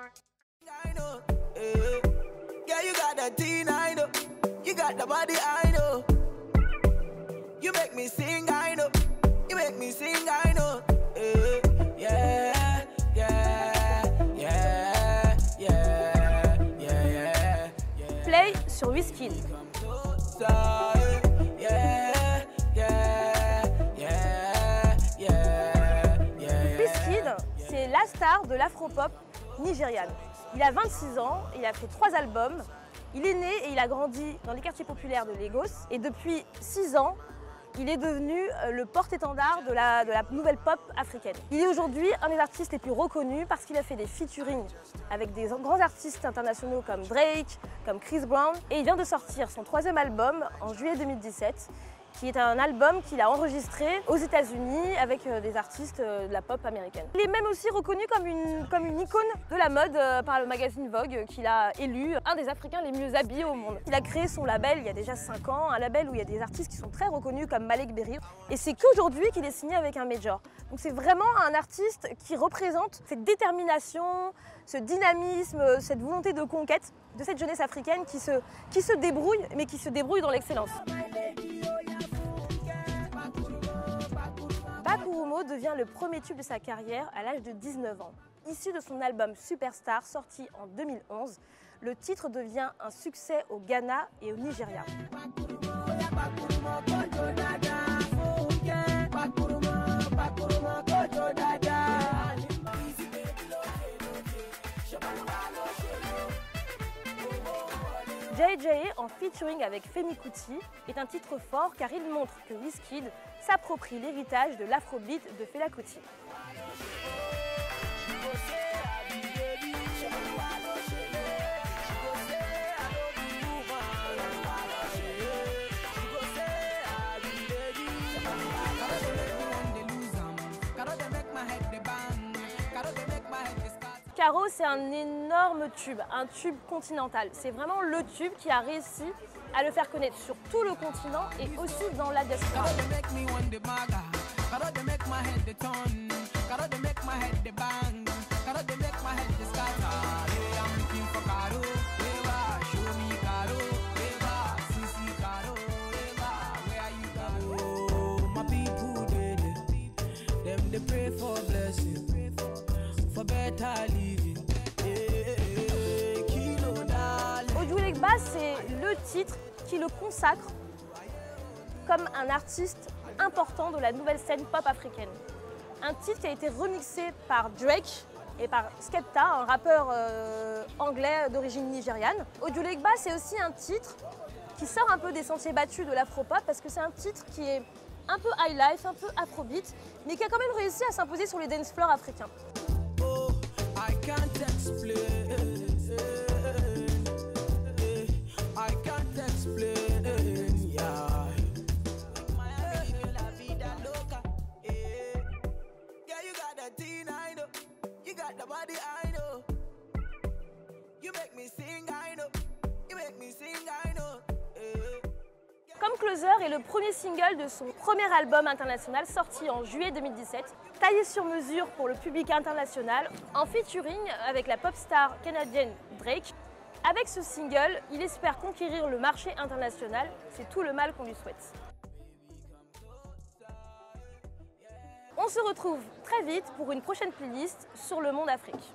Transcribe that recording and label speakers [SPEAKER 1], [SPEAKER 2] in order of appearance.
[SPEAKER 1] I know, yeah, you got the teen, I know. You got the body, I know. You make me sing, I know. You make me sing, I know. Yeah, yeah, yeah, yeah, yeah, yeah.
[SPEAKER 2] Play sur Wizkid. Wizkid, c'est la star de l'afropop nigériane. Il a 26 ans, il a fait 3 albums. Il est né et il a grandi dans les quartiers populaires de Lagos. Et depuis 6 ans, il est devenu le porte-étendard de la nouvelle pop africaine. Il est aujourd'hui un des artistes les plus reconnus parce qu'il a fait des featuring avec des grands artistes internationaux comme Drake, comme Chris Brown. Et il vient de sortir son 3e album en juillet 2017, qui est un album qu'il a enregistré aux États-Unis avec des artistes de la pop américaine. Il est même aussi reconnu comme une icône de la mode par le magazine Vogue, qu'il a élu un des Africains les mieux habillés au monde. Il a créé son label il y a déjà 5 ans, un label où il y a des artistes qui sont très reconnus comme Malik Berry. Et c'est qu'aujourd'hui qu'il est signé avec un major. Donc c'est vraiment un artiste qui représente cette détermination, ce dynamisme, cette volonté de conquête de cette jeunesse africaine qui se débrouille, mais qui se débrouille dans l'excellence. Bakurumo devient le premier tube de sa carrière à l'âge de 19 ans. Issu de son album Superstar sorti en 2011, le titre devient un succès au Ghana et au Nigeria. JJ en featuring avec Femi Kuti est un titre fort car il montre que Wizkid s'approprie l'héritage de l'afrobeat de Fela Kuti. Caro, c'est un énorme tube, un tube continental. C'est vraiment le tube qui a réussi à le faire connaître sur tout le continent et aussi dans la diaspora. Ojuelegba, c'est le titre qui le consacre comme un artiste important de la nouvelle scène pop africaine. Un titre qui a été remixé par Drake et par Skepta, un rappeur anglais d'origine nigériane. Ojuelegba, c'est aussi un titre qui sort un peu des sentiers battus de l'afropop parce que c'est un titre qui est un peu high life, un peu afrobeat, mais qui a quand même réussi à s'imposer sur les dance floors africains. Comme Closer est le premier single de son premier album international sorti en juillet 2017, taillé sur mesure pour le public international, en featuring avec la pop star canadienne Drake. Avec ce single, il espère conquérir le marché international, c'est tout le mal qu'on lui souhaite. On se retrouve très vite pour une prochaine playlist sur le monde Afrique.